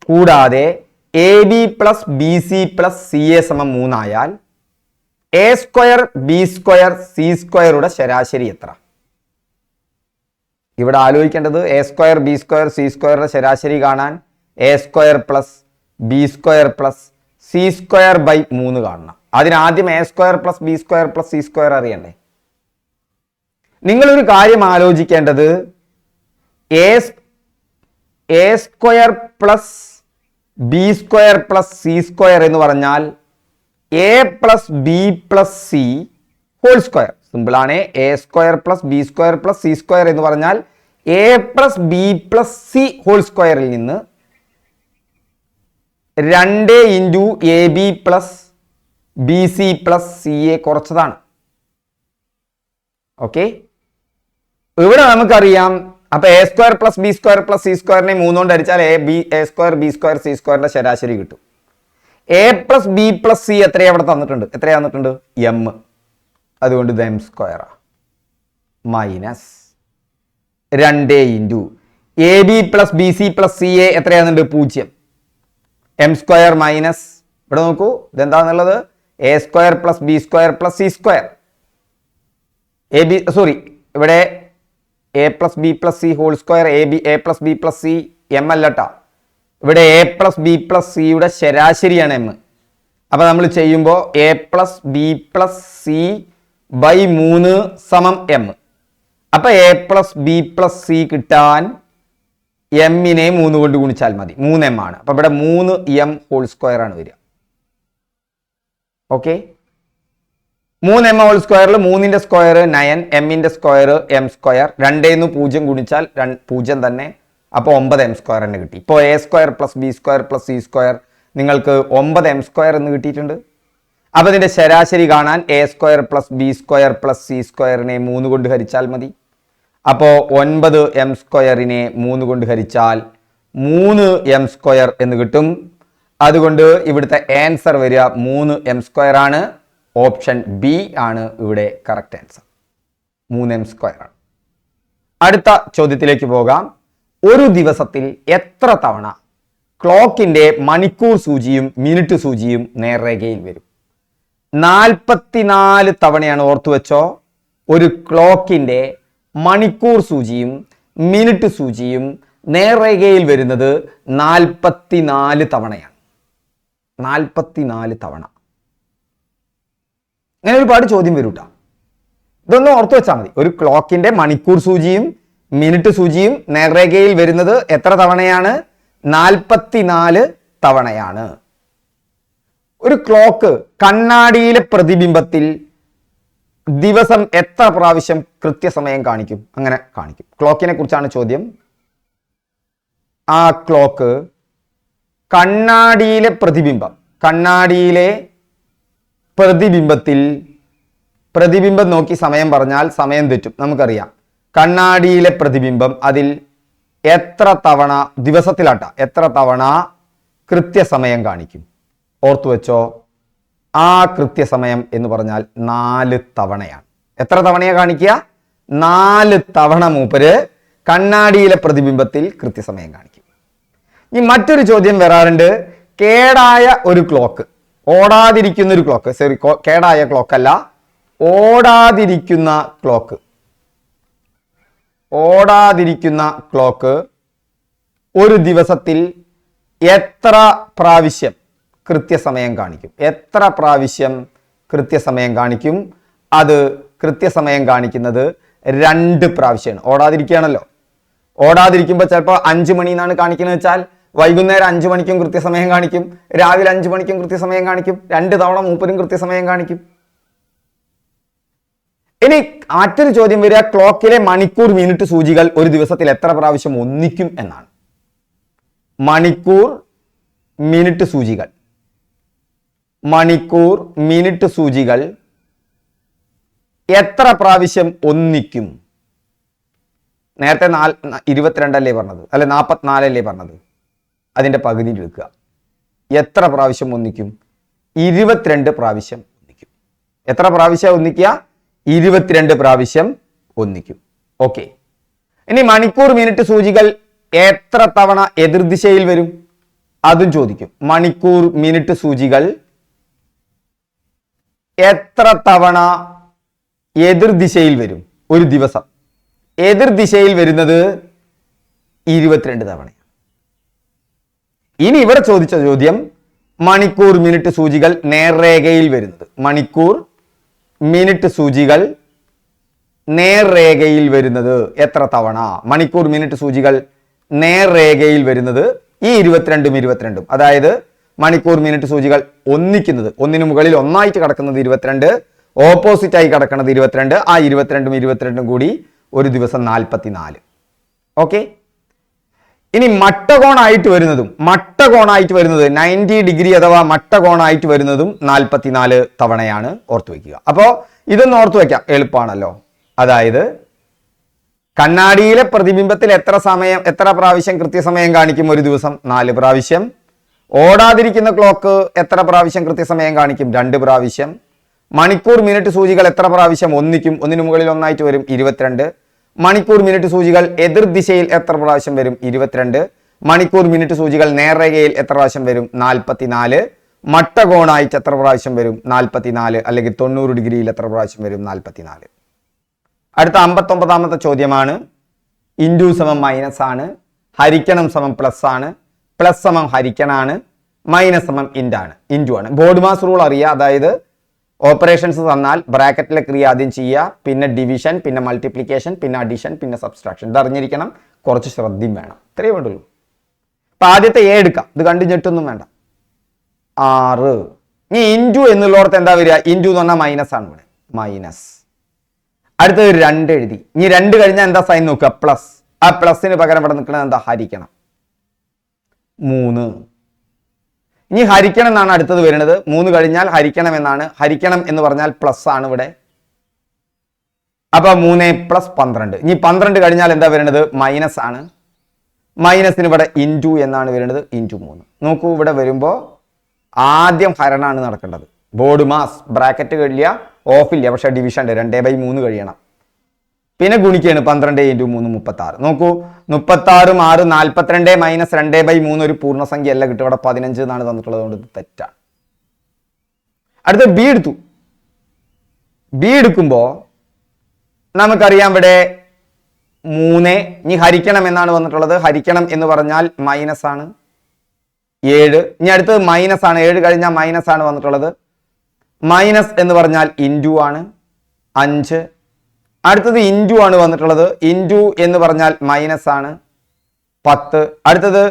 കൂടാതെ A B plus B C plus C A സമം 3 ആയാൽ A square B square C സ്ക്വയറുടെ ശരാശരി എത്ര? ഇവിടെ ആലോചിക്കേണ്ടത് A square B square C സ്ക്വയറുടെ ശരാശരി കാണാൻ A square plus B square plus C square by 3 കാണണം. അതിനാദ്യം A square plus B square plus C square അറിയണ്ടേ? നിങ്ങളൊരു കാര്യം ആലോചിക്കേണ്ടത് A square plus B square plus C square എന്ന് പറഞ്ഞാൽ A plus B plus C whole square. സിമ്പിളാണ്. A square plus B square plus C square എന്ന് പറഞ്ഞാൽ A plus B plus C whole സ്ക്വയറിൽ നിന്ന് 2 into A B plus B C plus C A കുറച്ചതാണ്. Okay, ഇവിടെ നമുക്കറിയാം. അപ്പൊ A square plus B square plus C സ്ക്വയറിനെ 3 കൊണ്ട് അടിച്ചാൽ A square B square C സ്ക്വയറിന്റെ ശരാശരി കിട്ടും. A plus B plus C എത്രയാ അവിടെ തന്നിട്ടുണ്ട്? എത്രയാ തന്നിട്ടുണ്ട്? എം. അതുകൊണ്ട് ഇത് M square minus 2 into A B plus B C plus C A എത്രയാണെന്നുണ്ട്? 0. എം സ്ക്വയർ മൈനസ് ഇവിടെ നോക്കൂ, ഇതെന്താന്നുള്ളത്? A square plus B square plus C square. ഇവിടെ A plus B plus C whole square A plus B plus C M അല്ലട്ടാ. ഇവിടെ A plus B plus സിയുടെ ശരാശരിയാണ് M. അപ്പൊ നമ്മൾ ചെയ്യുമ്പോൾ A plus B plus C by 3 സമം M. അപ്പൊ A plus B plus C കിട്ടാൻ എമ്മിനെ 3 കൊണ്ട് ഗുണിച്ചാൽ മതി. 3 എം ആണ്. അപ്പൊ ഇവിടെ 3 എം ഹോൾ സ്ക്വയർ ആണ് വരിക. ഓക്കെ, 3 എം ഹോൾ സ്ക്വയറിൽ 3ന്റെ സ്ക്വയർ 9, എമ്മിന്റെ സ്ക്വയർ എം സ്ക്വയർ. 2 0 ഗുണിച്ചാൽ 0 തന്നെ. അപ്പോൾ 9 എം സ്ക്വയർ തന്നെ കിട്ടി. ഇപ്പോൾ A square plus B square plus C square നിങ്ങൾക്ക് 9 എം സ്ക്വയർ എന്ന് കിട്ടിയിട്ടുണ്ട്. അപ്പൊ ഇതിന്റെ ശരാശരി കാണാൻ A square plus B square plus C സ്ക്വയറിനെ 3 കൊണ്ട് ഹരിച്ചാൽ മതി. അപ്പോൾ 9 എം സ്ക്വയറിനെ 3 കൊണ്ട് ഹരിച്ചാൽ 3 എം സ്ക്വയർ എന്ന് കിട്ടും. അതുകൊണ്ട് ഇവിടുത്തെ ആൻസർ വരിക 3 എം സ്ക്വയർ ആണ്. ഓപ്ഷൻ ബി ആണ് ഇവിടെ കറക്റ്റ് ആൻസർ. 3 എം സ്ക്വയർ ആണ്. അടുത്ത ചോദ്യത്തിലേക്ക് പോകാം. ഒരു ദിവസത്തിൽ എത്ര തവണ ക്ലോക്കിന്റെ മണിക്കൂർ സൂചിയും മിനിറ്റ് സൂചിയും നേർരേഖയിൽ വരും? 44 തവണയാണ്. ഓർത്തുവെച്ചോ, ഒരു ക്ലോക്കിന്റെ മണിക്കൂർ സൂചിയും മിനിറ്റ് സൂചിയും നേർരേഖയിൽ വരുന്നത് 44 തവണയാണ്. 44 തവണ. അങ്ങനെ ഒരുപാട് ചോദ്യം വരും കേട്ടോ. ഇതൊന്നും ഓർത്തു വെച്ചാൽ മതി. ഒരു ക്ലോക്കിന്റെ മണിക്കൂർ സൂചിയും മിനിറ്റ് സൂചിയും നേർരേഖയിൽ വരുന്നത് എത്ര തവണയാണ്? 44 തവണയാണ്. ഒരു ക്ലോക്ക് കണ്ണാടിയിലെ പ്രതിബിംബത്തിൽ ദിവസം എത്ര പ്രാവശ്യം കൃത്യസമയം കാണിക്കും? അങ്ങനെ കാണിക്കും. ക്ലോക്കിനെ കുറിച്ചാണ് ചോദ്യം. ആ ക്ലോക്ക് കണ്ണാടിയിലെ പ്രതിബിംബത്തിൽ പ്രതിബിംബം നോക്കി സമയം പറഞ്ഞാൽ സമയം തെറ്റും. നമുക്കറിയാം. കണ്ണാടിയിലെ പ്രതിബിംബം അതിൽ എത്ര തവണ ദിവസത്തിലാട്ട എത്ര തവണ കൃത്യസമയം കാണിക്കും? ഓർത്തു വെച്ചോ, ആ കൃത്യസമയം എന്ന് പറഞ്ഞാൽ 4 തവണയാണ്. എത്ര തവണയാണ് കാണിക്കുക? 4 തവണ മൂപ്പര് കണ്ണാടിയിലെ പ്രതിബിംബത്തിൽ കൃത്യസമയം കാണിക്കും. ഇനി മറ്റൊരു ചോദ്യം വരാറുണ്ട്. കേടായ ഒരു ക്ലോക്ക്, ഓടാതിരിക്കുന്ന ഒരു ക്ലോക്ക്, സോറി കേടായ ക്ലോക്ക് അല്ല, ഓടാതിരിക്കുന്ന ക്ലോക്ക് ഒരു ദിവസത്തിൽ എത്ര പ്രാവശ്യം കൃത്യസമയം കാണിക്കും? എത്ര പ്രാവശ്യം കൃത്യസമയം കാണിക്കും? അത് കൃത്യസമയം കാണിക്കുന്നത് 2 പ്രാവശ്യമാണ്. ഓടാതിരിക്കുകയാണല്ലോ. ഓടാതിരിക്കുമ്പോൾ ചിലപ്പോൾ 5 മണി എന്നാണ് കാണിക്കുന്നത് വെച്ചാൽ വൈകുന്നേരം 5 മണിക്കും കൃത്യസമയം കാണിക്കും, രാവിലെ 5 മണിക്കും കൃത്യസമയം കാണിക്കും. 2 തവണ മൂപ്പരും കൃത്യസമയം കാണിക്കും. ഇനി മറ്റൊരു ചോദ്യം വരിക, ക്ലോക്കിലെ മണിക്കൂർ മിനിറ്റ് സൂചികൾ ഒരു ദിവസത്തിൽ എത്ര പ്രാവശ്യം ഒന്നിക്കും എന്നാണ്. മണിക്കൂർ മിനിറ്റ് സൂചികൾ എത്ര പ്രാവശ്യം ഒന്നിക്കും? നേരത്തെ 22 അല്ലേ പറഞ്ഞത്, അല്ലെ 44 അല്ലേ പറഞ്ഞത്? അതിന്റെ പകുതി എടുക്കുക. എത്ര പ്രാവശ്യം ഒന്നിക്കും? 22 പ്രാവശ്യം ഒന്നിക്കും. എത്ര പ്രാവശ്യം ഒന്നിക്കുക? 22 പ്രാവശ്യം ഒന്നിക്കും. ഓക്കെ, ഇനി മണിക്കൂർ മിനിറ്റ് സൂചികൾ എത്ര തവണ എതിർദിശയിൽ വരും അതും ചോദിക്കും. മണിക്കൂർ മിനിറ്റ് സൂചികൾ എത്ര തവണ എതിർദിശയിൽ വരും ഒരു ദിവസം? എതിർദിശയിൽ വരുന്നത് 22 തവണ. ഇനി ഇവിടെ ചോദിച്ച ചോദ്യം മണിക്കൂർ മിനിറ്റ് സൂചികൾ നേർരേഖയിൽ വരുന്നത്. മണിക്കൂർ മിനിറ്റ് സൂചികൾ നേർരേഖയിൽ വരുന്നത് എത്ര തവണ? മണിക്കൂർ മിനിറ്റ് സൂചികൾ നേർരേഖയിൽ വരുന്നത് ഈ 22 അതായത് മണിക്കൂർ മിനിറ്റ് സൂചികൾ ഒന്നിക്കുന്നത്, ഒന്നിനു മുകളിൽ ഒന്നായിട്ട് കിടക്കുന്നത് 22, ഓപ്പോസിറ്റ് ആയി കിടക്കുന്നത് 22, ആ 22 കൂടി ഒരു ദിവസം 44. ഓക്കെ. ഇനി മട്ടകോണായിട്ട് വരുന്നതും 90 ഡിഗ്രി അഥവാ മട്ടകോണായിട്ട് വരുന്നതും 44 തവണയാണ്. ഓർത്തു വയ്ക്കുക. അപ്പോൾ ഇതൊന്ന് ഓർത്തു വയ്ക്കാം, എളുപ്പമാണല്ലോ. അതായത് കണ്ണാടിയിലെ പ്രതിബിംബത്തിൽ എത്ര പ്രാവശ്യം കൃത്യസമയം കാണിക്കും ഒരു ദിവസം? 4 പ്രാവശ്യം. ഓടാതിരിക്കുന്ന ക്ലോക്ക് എത്ര പ്രാവശ്യം കൃത്യസമയം കാണിക്കും? 2 പ്രാവശ്യം. മണിക്കൂർ മിനിറ്റ് സൂചികൾ എത്ര പ്രാവശ്യം ഒന്നിക്കും? ഒന്നിനു മുകളിൽ ഒന്നായിട്ട് വരും 22. മണിക്കൂർ മിനിറ്റ് സൂചികൾ എതിർദിശയിൽ എത്ര പ്രാവശ്യം വരും? 22. മണിക്കൂർ മിനിറ്റ് സൂചികൾ നേർരേഖയിൽ എത്ര പ്രാവശ്യം വരും? 44. മട്ടകോണായിട്ട് എത്ര പ്രാവശ്യം വരും? 44. അല്ലെങ്കിൽ 90 ഡിഗ്രിയിൽ എത്ര പ്രാവശ്യം വരും? 44. അടുത്ത 59ാമത്തെ ചോദ്യമാണ്. ഇൻറ്റു സമം മൈനസ് ആണ്, ഹരിക്കണം സമം പ്ലസ് ആണ്, പ്ലസ് സമം ഹരിക്കണാണ്, മൈനസ് സമം ഇൻറ്റാണ്, ഇൻറ്റു ആണ്. ബോർഡ് മാസ് റൂൾ അറിയുക. അതായത് ഓപ്പറേഷൻസ് തന്നാൽ ബ്രാക്കറ്റിലെ ക്രിയ ആദ്യം ചെയ്യുക, പിന്നെ ഡിവിഷൻ, പിന്നെ മൾട്ടിപ്ലിക്കേഷൻ, പിന്നെ അഡീഷൻ, പിന്നെ സബ്സ്ട്രാക്ഷൻ. ഇത് അറിഞ്ഞിരിക്കണം, കുറച്ച് ശ്രദ്ധയും വേണം. ഇത്രയേ വേണ്ടുള്ളൂ. അപ്പൊ ആദ്യത്തെ എ എടുക്കാം, ഇത് കണ്ടു ഞെട്ടൊന്നും വേണ്ട. 6. ഇനി ഇൻറ്റു എന്നുള്ളടത്ത് എന്താ വരിക? ഇൻറ്റു എന്ന് പറഞ്ഞാൽ മൈനസ് ആണ് ഇവിടെ, മൈനസ്. അടുത്തത് 2 എഴുതി. ഇനി 2 കഴിഞ്ഞാൽ എന്താ സൈൻ നോക്കുക? പ്ലസ്. ആ പ്ലസിന് പകരം ഇവിടെ നിൽക്കുന്നത് എന്താ? ഹരിക്കണം. 3. ഇനി ഹരിക്കണം എന്നാണ് അടുത്തത് വരുന്നത്. 3 കഴിഞ്ഞാൽ ഹരിക്കണം എന്നാണ്. ഹരിക്കണം എന്ന് പറഞ്ഞാൽ പ്ലസ് ആണ് ഇവിടെ. അപ്പൊ 3 + 12. ഇനി 12 കഴിഞ്ഞാൽ എന്താ വരുന്നത്? മൈനസ് ആണ്. മൈനസിന് ഇവിടെ ഇൻറ്റു എന്നാണ് വരുന്നത്, ഇൻറ്റു 3. നോക്കൂ, ഇവിടെ വരുമ്പോൾ ആദ്യം ഹരണാണ് നടക്കേണ്ടത്. ബോർഡ് മാസ് ബ്രാക്കറ്റ് കഴിയില്ല, ഓഫില്ല, പക്ഷെ ഡിവിഷൻ 2/3 കഴിയണം. പിന്നെ ഗുണിക്കാണ് 12 × 3 36. നോക്കൂ, 36 6 42 - 2/3 ഒരു പൂർണ്ണസംഖ്യ അല്ല കിട്ടും. ഇവിടെ 15 എന്നാണ് തന്നിട്ടുള്ളത്, കൊണ്ട് തെറ്റാണ്. അടുത്ത ബി എടുത്തു. ബി എടുക്കുമ്പോ നമുക്കറിയാം ഇവിടെ 3. ഇനി ഹരിക്കണം എന്നാണ് വന്നിട്ടുള്ളത്. ഹരിക്കണം എന്ന് പറഞ്ഞാൽ മൈനസ് ആണ്. 7. ഇനി അടുത്തത് മൈനസ് ആണ്. 7 കഴിഞ്ഞാൽ മൈനസ് ആണ് വന്നിട്ടുള്ളത്. മൈനസ് എന്ന് പറഞ്ഞാൽ ഇൻറ്റു ആണ്. 5. അടുത്തത് ഇൻറ്റു ആണ് വന്നിട്ടുള്ളത്. ഇൻറ്റു എന്ന് പറഞ്ഞാൽ മൈനസ് ആണ്. 10. അടുത്തത്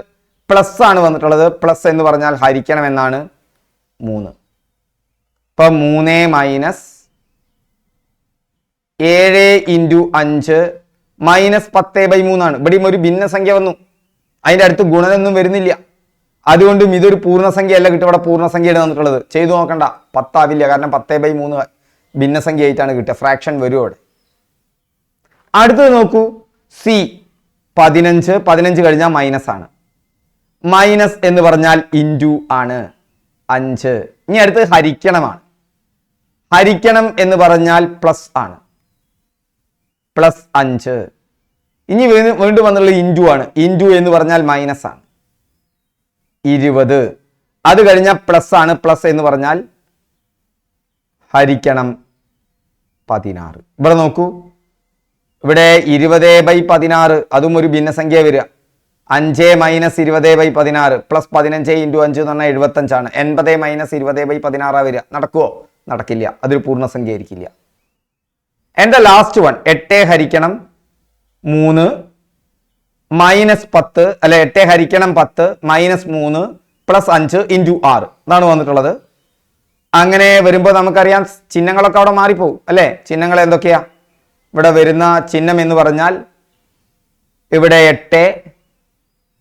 പ്ലസ് ആണ് വന്നിട്ടുള്ളത്. പ്ലസ് എന്ന് പറഞ്ഞാൽ ഹരിക്കണം എന്നാണ്. 3. ഇപ്പൊ 3 - 7 × 5 -10/3 ആണ്. ഇവിടെയും ഒരു ഭിന്നസംഖ്യ വന്നു. അതിന്റെ അടുത്ത് ഗുണനൊന്നും വരുന്നില്ല. അതുകൊണ്ടും ഇതൊരു പൂർണ്ണസംഖ്യ അല്ല കിട്ടും. ഇവിടെ പൂർണ്ണസംഖ്യയാണ് തന്നിട്ടുള്ളത്. ചെയ്തു നോക്കണ്ട, 10 ആവില്ല. കാരണം 10/3 ഭിന്നസംഖ്യ ആയിട്ടാണ് കിട്ടുക. ഫ്രാക്ഷൻ വരും അവിടെ. അടുത്തത് നോക്കൂ, സി 15. 15 കഴിഞ്ഞാൽ മൈനസ് ആണ്. മൈനസ് എന്ന് പറഞ്ഞാൽ ഇൻറ്റു ആണ്. 5. ഇനി അടുത്ത് ഹരിക്കണമാണ്. ഹരിക്കണം എന്ന് പറഞ്ഞാൽ പ്ലസ് ആണ്. പ്ലസ് 5. ഇനി വീണ്ടും വന്നുള്ള ഇൻറ്റു ആണ്. ഇൻറ്റു എന്ന് പറഞ്ഞാൽ മൈനസ് ആണ്. 20. അത് കഴിഞ്ഞാൽ പ്ലസ് ആണ്. പ്ലസ് എന്ന് പറഞ്ഞാൽ ഹരിക്കണം 16. ഇവിടെ നോക്കൂ, ഇവിടെ 20/16 അതും ഒരു ഭിന്നസംഖ്യ വരിക. 5 - 20/16 പ്ലസ് 15 × 5 എന്ന് പറഞ്ഞാൽ 75 ആണ്. 80 - 20/16 വരിക. നടക്കുവോ? നടക്കില്ല. അതൊരു പൂർണ്ണസംഖ്യ ആയിരിക്കില്ല. എന്താ ലാസ്റ്റ് വൺ? 8 ഹരിക്കണം 3 -10 അല്ലെ 8 ഹരിക്കണം 10 -3 + 5 × 6 എന്നാണ് വന്നിട്ടുള്ളത്. അങ്ങനെ വരുമ്പോൾ നമുക്കറിയാം ചിഹ്നങ്ങളൊക്കെ അവിടെ മാറിപ്പോകും അല്ലെ. ചിഹ്നങ്ങൾ എന്തൊക്കെയാ? ഇവിടെ വരുന്ന ചിഹ്നം എന്ന് പറഞ്ഞാൽ ഇവിടെ 8.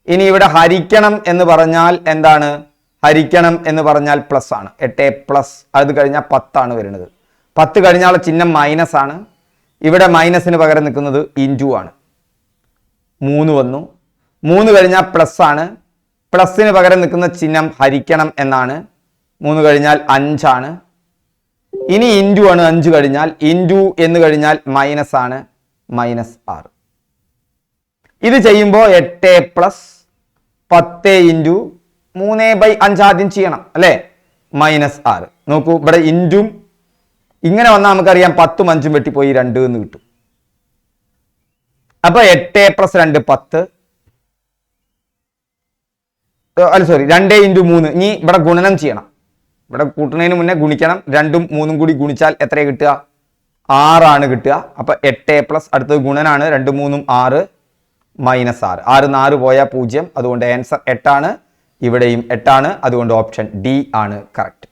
ഇനി ഇവിടെ ഹരിക്കണം എന്ന് പറഞ്ഞാൽ എന്താണ്? ഹരിക്കണം എന്ന് പറഞ്ഞാൽ പ്ലസ് ആണ്. 8+. അത് കഴിഞ്ഞാൽ 10 ആണ് വരുന്നത്. 10 കഴിഞ്ഞാലുള്ള ചിഹ്നം മൈനസ് ആണ്. ഇവിടെ മൈനസിന് പകരം നിൽക്കുന്നത് ഇൻറ്റു ആണ്. 3 വന്നു. 3 കഴിഞ്ഞാൽ പ്ലസ് ആണ്. പ്ലസിന് പകരം നിൽക്കുന്ന ചിഹ്നം ഹരിക്കണം എന്നാണ്. 3 കഴിഞ്ഞാൽ 5 ആണ്. ഇനി ഇൻറ്റു ആണ്. 5 കഴിഞ്ഞാൽ ഇൻറ്റു എന്ന് കഴിഞ്ഞാൽ മൈനസ് ആണ്. -6. ഇത് ചെയ്യുമ്പോൾ 8+10 ഇൻറ്റു 3/5 ആദ്യം ചെയ്യണം അല്ലേ, -6. നോക്കൂ ഇവിടെ ഇൻറ്റും ഇങ്ങനെ വന്നാൽ നമുക്കറിയാം 10ഉം 5ഉം വെട്ടിപ്പോയി 2 എന്ന് കിട്ടും. അപ്പൊ 8+2 10, അല്ല സോറി 2 × 3. ഇനി ഇവിടെ ഗുണനം ചെയ്യണം, ഇവിടെ കൂട്ടുന്നതിന് മുന്നേ ഗുണിക്കണം. 2ഉം 3ഉം കൂടി ഗുണിച്ചാൽ എത്രയാണ് കിട്ടുക? 6 ആണ് കിട്ടുക. അപ്പൊ 8+ അടുത്തത് ഗുണനാണ്, 2 3 6 -6. 6 4 പോയാൽ 0. അതുകൊണ്ട് ആൻസർ 8 ആണ്. ഇവിടെയും 8 ആണ്. അതുകൊണ്ട് ഓപ്ഷൻ ഡി ആണ് കറക്റ്റ്.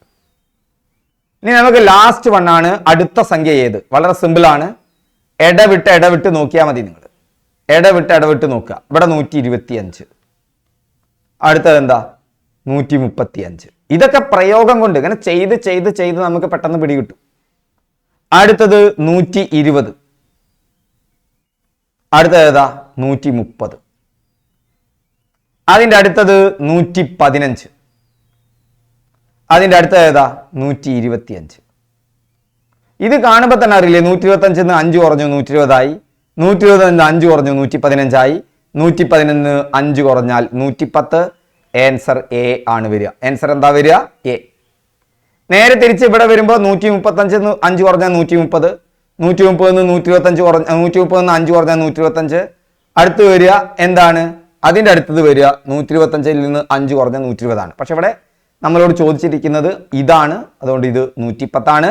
ഇനി നമുക്ക് ലാസ്റ്റ് വൺ ആണ്. അടുത്ത സംഖ്യ ഏത്? വളരെ സിമ്പിൾ ആണ്. ഇടവിട്ട് നോക്കിയാൽ മതി. നിങ്ങൾ ഇടവിട്ട് നോക്കുക. ഇവിടെ 125, അടുത്തത് എന്താ? 135. ഇതൊക്കെ പ്രയോഗം കൊണ്ട് ഇങ്ങനെ ചെയ്ത് നമുക്ക് പെട്ടെന്ന് പിടികിട്ടും. അടുത്തത് 120, അടുത്തത് ഏതാ? 130. അതിന്റെ അടുത്തത് 115, അതിന്റെ അടുത്തത് ഏതാ? 125. ഇത് കാണുമ്പോൾ തന്നെ അറിയില്ലേ, 125 5 കുറഞ്ഞു 120 ആയി, 120 5 കുറഞ്ഞു 115 ആയി, 115 5 കുറഞ്ഞാൽ 110. ആൻസർ എ ആണ് വരിക. ആൻസർ എന്താ വരിക? എ. നേരെ തിരിച്ച് ഇവിടെ വരുമ്പോൾ 135 5 കുറഞ്ഞാൽ 130, 130 125 കുറഞ്ഞ 130 5 കുറഞ്ഞാൽ 125. അടുത്ത് വരിക എന്താണ്? അതിൻ്റെ അടുത്തത് വരിക 125 നിന്ന് 5 കുറഞ്ഞ 120 ആണ്. പക്ഷെ ഇവിടെ നമ്മളോട് ചോദിച്ചിരിക്കുന്നത് ഇതാണ്. അതുകൊണ്ട് ഇത് 110 ആണ്.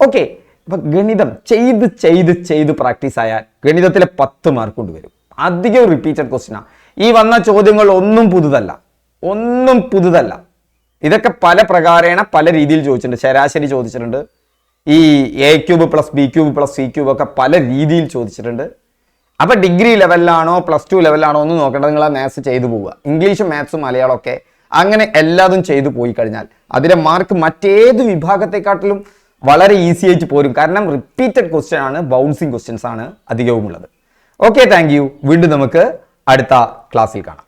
ഓക്കെ. അപ്പൊ ഗണിതം ചെയ്ത് പ്രാക്ടീസ് ആയാൽ ഗണിതത്തിലെ 10 മാർക്ക് കൊണ്ടുവരും. അധികം റിപ്പീറ്റഡ് ക്വസ്റ്റ്യനാണ്. ഈ വന്ന ചോദ്യങ്ങൾ ഒന്നും പുതുതല്ല. ഇതൊക്കെ പല പ്രകാരേണ പല രീതിയിൽ ചോദിച്ചിട്ടുണ്ട്. ശരാശരി ചോദിച്ചിട്ടുണ്ട്. ഈ a³ + b³ + c³ ഒക്കെ പല രീതിയിൽ ചോദിച്ചിട്ടുണ്ട്. അപ്പൊ ഡിഗ്രി ലെവലിലാണോ +2 ലെവലിലാണോ ഒന്നും നോക്കേണ്ടത്. നിങ്ങൾ ആ മാത്സ് ചെയ്തു പോവുക. ഇംഗ്ലീഷും മാത്സും മലയാളം ഒക്കെ അങ്ങനെ എല്ലാതും ചെയ്തു പോയി കഴിഞ്ഞാൽ അതിലെ മാർക്ക് മറ്റേത് വിഭാഗത്തെക്കാട്ടിലും വളരെ ഈസി ആയിട്ട് പോരും. കാരണം റിപ്പീറ്റഡ് ക്വസ്റ്റ്യൻ ആണ്, ബൗൺസിങ് ക്വസ്റ്റ്യൻസ് ആണ് അധികവും ഉള്ളത്. Okay, thank you. വീണ്ടും നമുക്ക് അടുത്ത ക്ലാസ്സിൽ കാണാം.